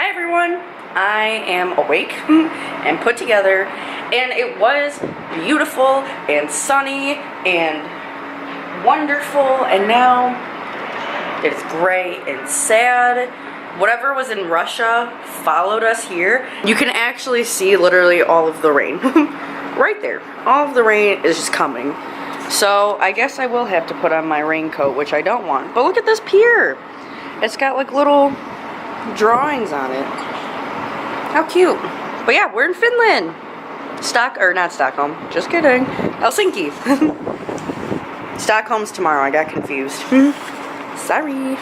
Hi everyone, I am awake and put together, and it was beautiful and sunny and wonderful, and now it's gray and sad. Whatever was in Russia followed us here. You can actually see literally all of the rain right there. All of the rain is just coming. So I guess I will have to put on my raincoat, which I don't want. But look at this pier. It's got like little drawings on it. How cute. But yeah, we're in Finland. Not Stockholm. Just kidding. Helsinki. Stockholm's tomorrow. I got confused. Sorry.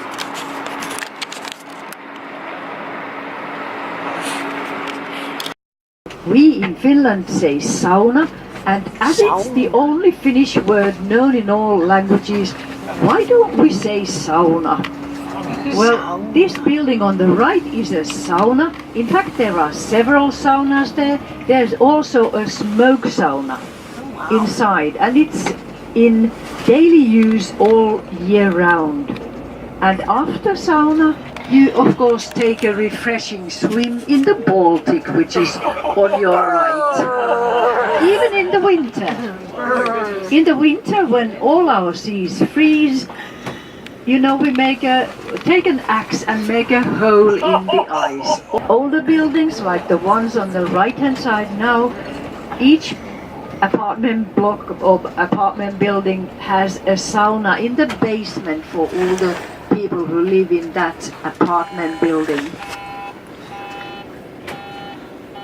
We in Finland say sauna, and as it's the only Finnish word known in all languages, why don't we say sauna? Well, this building on the right is a sauna. In fact, there are several saunas there. There's also a smoke sauna inside, and it's in daily use all year round. And after sauna, you of course take a refreshing swim in the Baltic, which is on your right. Even in the winter. In the winter, when all our seas freeze, you know, we take an axe and make a hole in the ice. Older buildings, like the ones on the right-hand side now, each apartment block or apartment building has a sauna in the basement for all the people who live in that apartment building.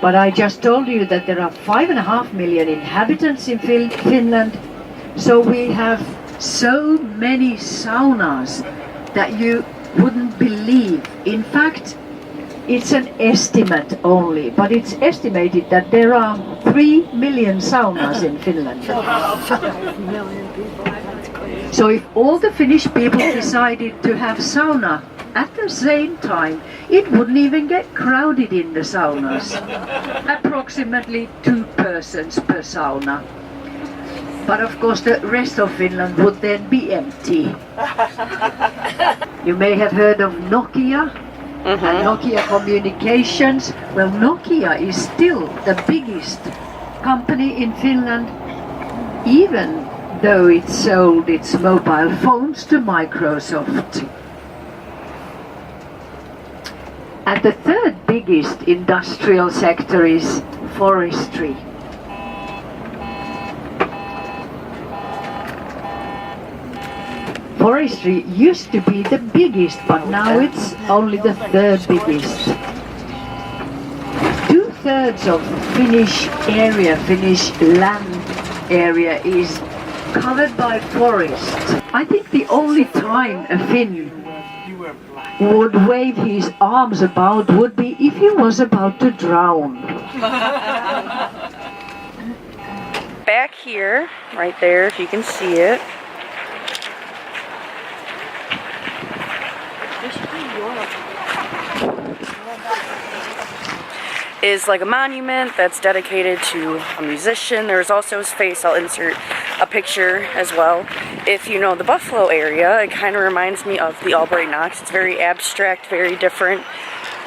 But I just told you that there are 5.5 million inhabitants in Finland, so we have so many saunas that you wouldn't believe. In fact, it's an estimate only, but it's estimated that there are 3 million saunas in Finland. So if all the Finnish people decided to have sauna at the same time, it wouldn't even get crowded in the saunas. Approximately 2 persons per sauna. But of course the rest of Finland would then be empty. You may have heard of Nokia and Nokia Communications. Well, Nokia is still the biggest company in Finland, even though it sold its mobile phones to Microsoft. And the third biggest industrial sector is forestry. Forestry used to be the biggest, but now it's only the third biggest. 2/3 of Finnish land area is covered by forest. I think the only time a Finn would wave his arms about would be if he was about to drown. Back here, right there, if you can see it, is like a monument that's dedicated to a musician. There's also his face. I'll insert a picture as well. If you know the Buffalo area, it kind of reminds me of the Albury Knox. It's very abstract, very different.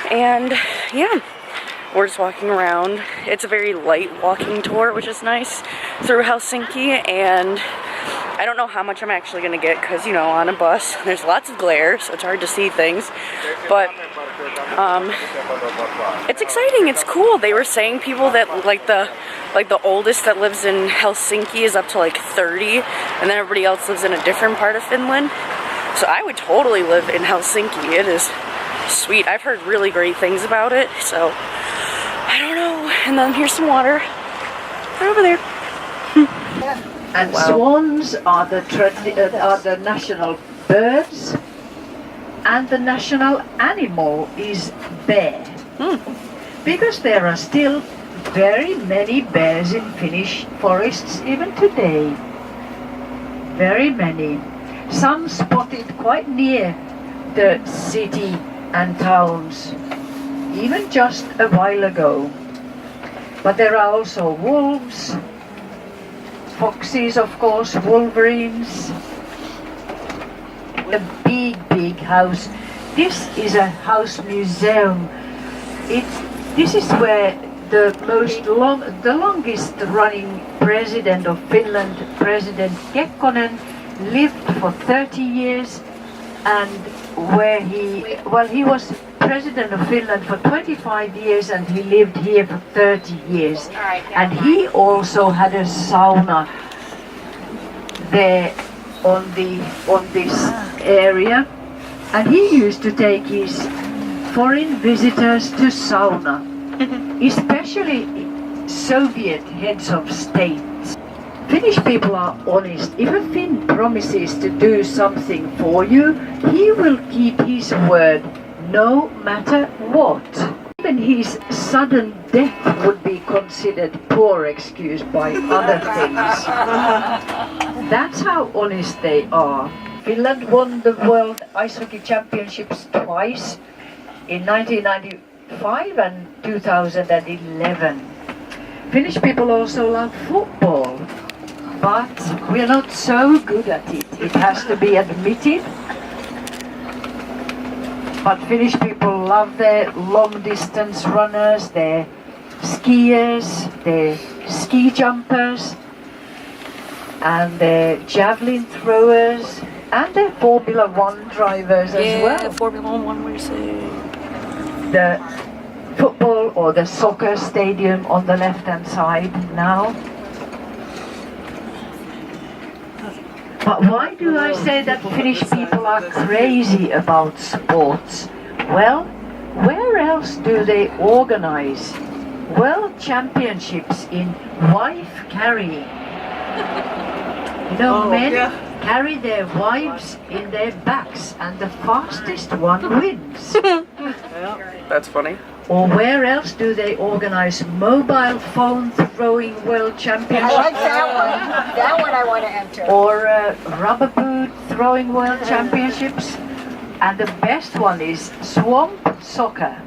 And yeah, we're just walking around. It's a very light walking tour, which is nice, through Helsinki. And I don't know how much I'm actually going to get because, you know, on a bus there's lots of glare, so it's hard to see things. But it's exciting. It's cool. They were saying people that like the oldest that lives in Helsinki is up to like 30, and then everybody else lives in a different part of Finland. So I would totally live in Helsinki. It is sweet. I've heard really great things about it. So I don't know. And then here's some water. Right over there. And swans are the national birds, and the national animal is bear. Because there are still very many bears in Finnish forests even today. Very many. Some spotted quite near the city and towns, even just a while ago. But there are also wolves, foxes, of course, wolverines, a big house. This is a house museum This is where the longest running president of Finland, President Kekkonen, lived for 30 years, and where he was president of Finland for 25 years and he lived here for 30 years. And he also had a sauna there on this area, and he used to take his foreign visitors to sauna, especially Soviet heads of state. Finnish people are honest. If a Finn promises to do something for you, he will keep his word no matter what. Even his sudden death would be considered poor excuse by other Finns. That's how honest they are. Finland won the World Ice Hockey Championships twice, in 1995 and 2011. Finnish people also love football, but we're not so good at it. It has to be admitted. But Finnish people love their long-distance runners, their skiers, their ski jumpers, and their javelin throwers, and their Formula One drivers as well. Yeah, Formula One racing. The football or the soccer stadium on the left-hand side now. But why do I say that Finnish people are crazy about sports? Well, where else do they organize world championships in wife carrying? You know, men carry their wives in their backs and the fastest one wins. That's funny. Or where else do they organize mobile phone throwing world championships? I like that one. That one I want to enter. Or rubber boot throwing world championships? And the best one is swamp soccer.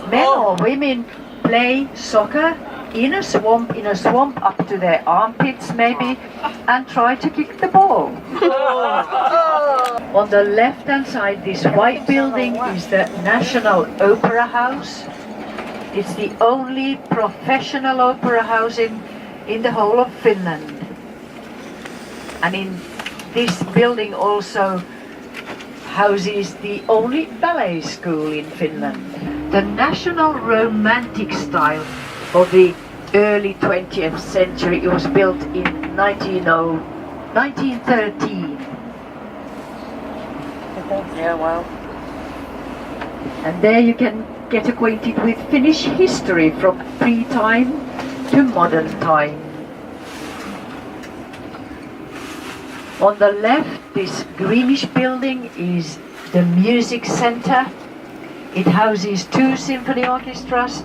Men or women play soccer in a swamp up to their armpits maybe, and try to kick the ball. On the left-hand side, this white building is the National Opera House. It's the only professional opera house in the whole of Finland. And in this building also houses the only ballet school in Finland. The national romantic style of the early 20th century. It was built in 1913. Yeah, wow. And there you can get acquainted with Finnish history from pre-time to modern time. On the left, this greenish building is the music center. It houses two symphony orchestras,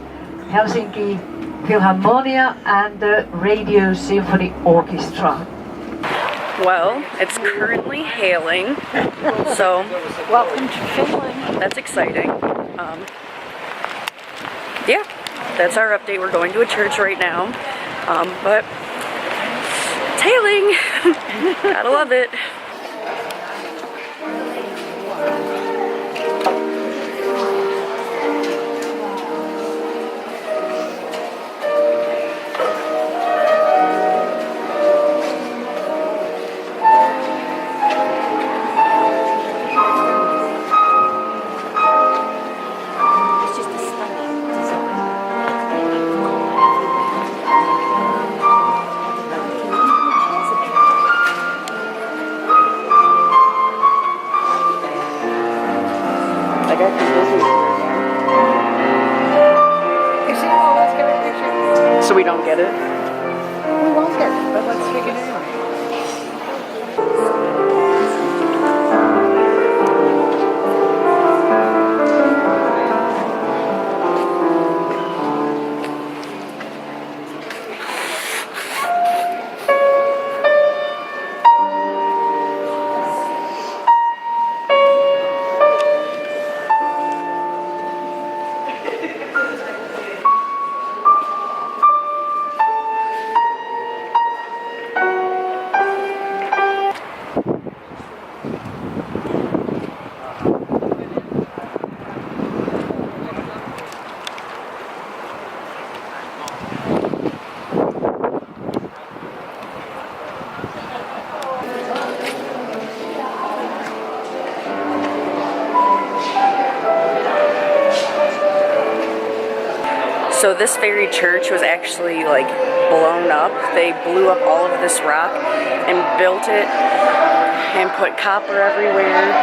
Helsinki Philharmonia and the Radio Symphony Orchestra. Well, it's currently hailing, so Welcome to Finland. that's exciting. Yeah, that's our update. We're going to a church right now, but it's hailing. Gotta love it. So we don't get it? We won't get it, but let's take it anyway. So this very church was actually like blown up. They blew up all of this rock and built it and put copper everywhere.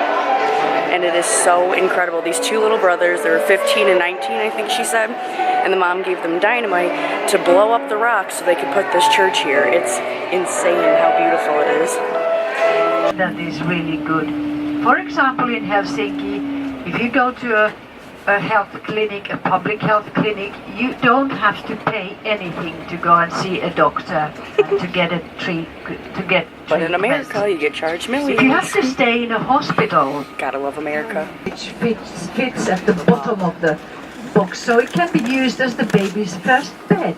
And it is so incredible. These two little brothers, they were 15 and 19, I think she said, and the mom gave them dynamite to blow up the rock so they could put this church here. It's insane how beautiful it is. That is really good. For example, in Helsinki, if you go to a health clinic, a public health clinic, you don't have to pay anything to go and see a doctor and to get treatment. But in America, you get charged millions. If you have to stay in a hospital, Gotta love America. which fits at the bottom of the box, so it can be used as the baby's first bed.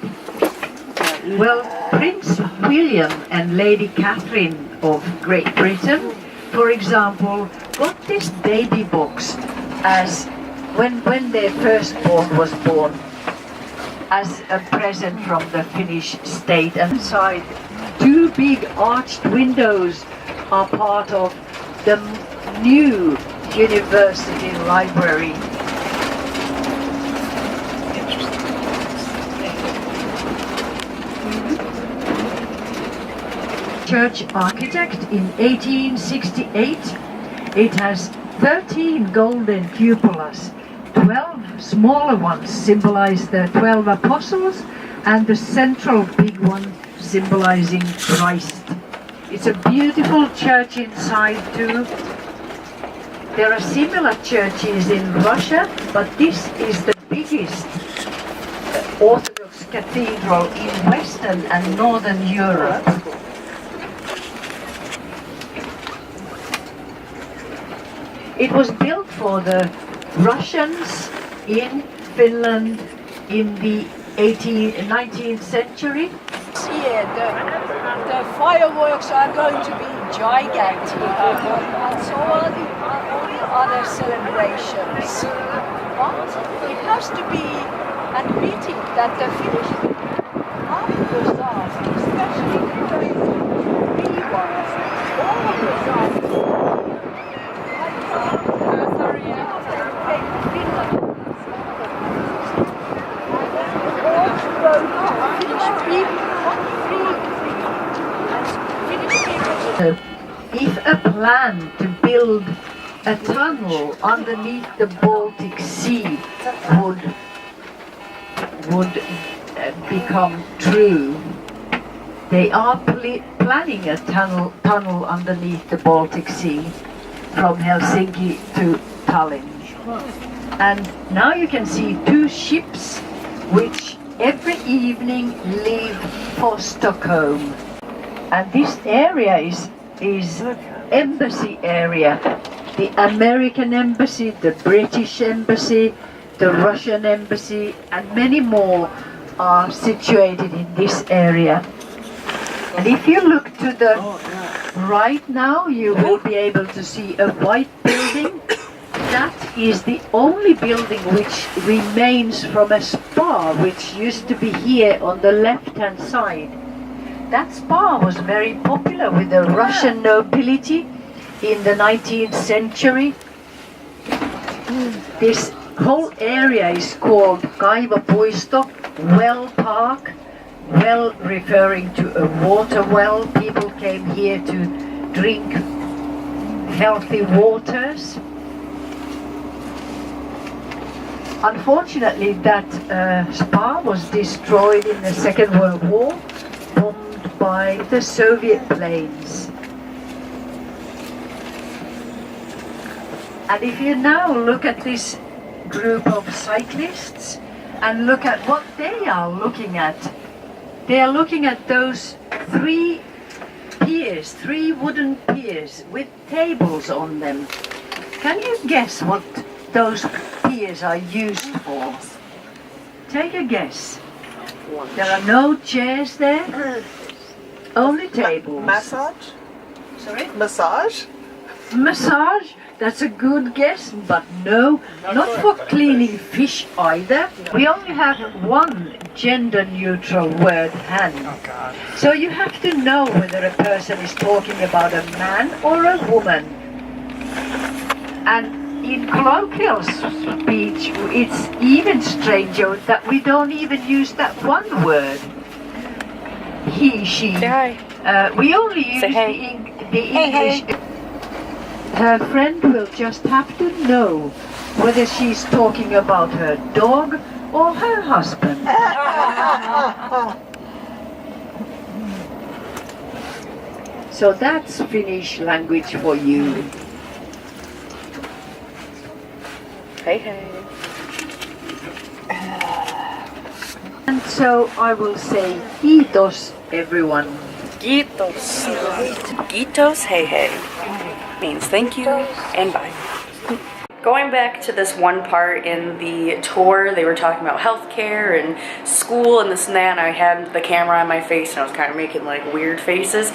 Well, Prince William and Lady Catherine of Great Britain, for example, got this baby box as when their firstborn was born, as a present from the Finnish state. And inside, two big arched windows are part of the new university library. Church architect in 1868. It has 13 golden cupolas. 12 smaller ones symbolize the 12 apostles, and the central big one symbolizing Christ. It's a beautiful church inside too. There are similar churches in Russia, but this is the biggest Orthodox cathedral in Western and Northern Europe. It was built for the Russians in Finland in the 19th century. Yeah, the fireworks are going to be gigantic. And so are the other celebrations. But it has to be admitted that the Finnish arts, especially the big ones, always are. If a plan to build a tunnel underneath the Baltic Sea would become true, they are planning a tunnel underneath the Baltic Sea from Helsinki to Tallinn. And now you can see two ships which every evening leave for Stockholm. And this area is embassy area. The American embassy, the British embassy, the Russian embassy, and many more are situated in this area. And if you look to the right now, you will be able to see a white building. That is the only building which remains from a spa which used to be here on the left-hand side. That spa was very popular with the Russian nobility in the 19th century. This whole area is called Kaivopuisto, Well Park, well referring to a water well. People came here to drink healthy waters. Unfortunately, that spa was destroyed in the Second World War, bombed by the Soviet planes. And if you now look at this group of cyclists and look at what they are looking at, they are looking at those three piers, three wooden piers with tables on them. Can you guess what those piers are used for? Take a guess. There are no chairs there, only tables. Massage? Sorry? Massage? Massage? That's a good guess, but no, not for cleaning fish either. We only have one gender-neutral word, hand. Oh God. So you have to know whether a person is talking about a man or a woman. And in colloquial speech, it's even stranger that we don't even use that one word. He, she. Say hi. We only use Say the, hey. the English. Her friend will just have to know whether she's talking about her dog or her husband. So that's Finnish language for you. Hey, hey. And so I will say kiitos everyone. Kiitos. Kiitos, hey, hey. Means thank you and bye. Going back to this one part in the tour, they were talking about healthcare and school and this and that, and I had the camera on my face and I was kind of making like weird faces.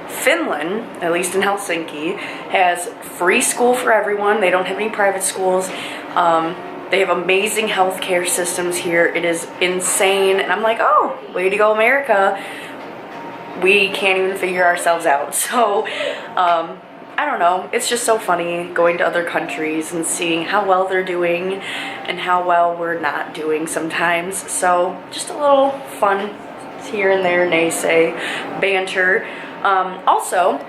Finland, at least in Helsinki, has free school for everyone. They don't have any private schools. They have amazing healthcare systems here. It is insane. And I'm like, oh, way to go, America. We can't even figure ourselves out. So, I don't know. It's just so funny going to other countries and seeing how well they're doing and how well we're not doing sometimes. So, just a little fun here and there, naysay, banter. Also,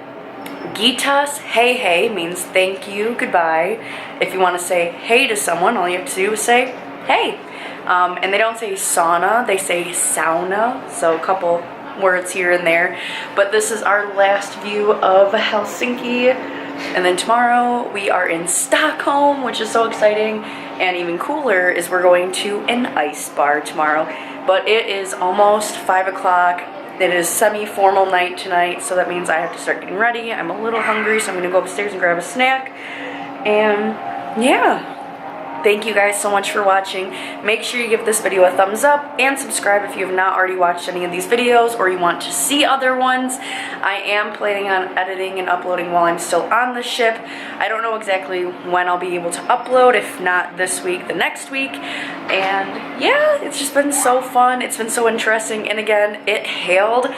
Gitas hey hey means thank you, goodbye. If you want to say hey to someone, all you have to do is say hey. And they don't say sauna, they say sauna. So a couple words here and there. But this is our last view of Helsinki. And then tomorrow we are in Stockholm, which is so exciting. And even cooler is we're going to an ice bar tomorrow. But it is almost 5 o'clock. It is semi-formal night tonight, so that means I have to start getting ready. I'm a little hungry, so I'm gonna go upstairs and grab a snack. And yeah, thank you guys so much for watching. Make sure you give this video a thumbs up and subscribe if you have not already watched any of these videos or you want to see other ones. I am planning on editing and uploading while I'm still on the ship. I don't know exactly when I'll be able to upload, if not this week, the next week. And yeah, it's just been so fun. It's been so interesting. And again, it hailed,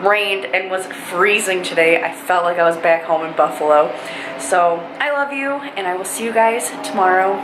rained, and was freezing today. I felt like I was back home in Buffalo. So I love you, and I will see you guys tomorrow.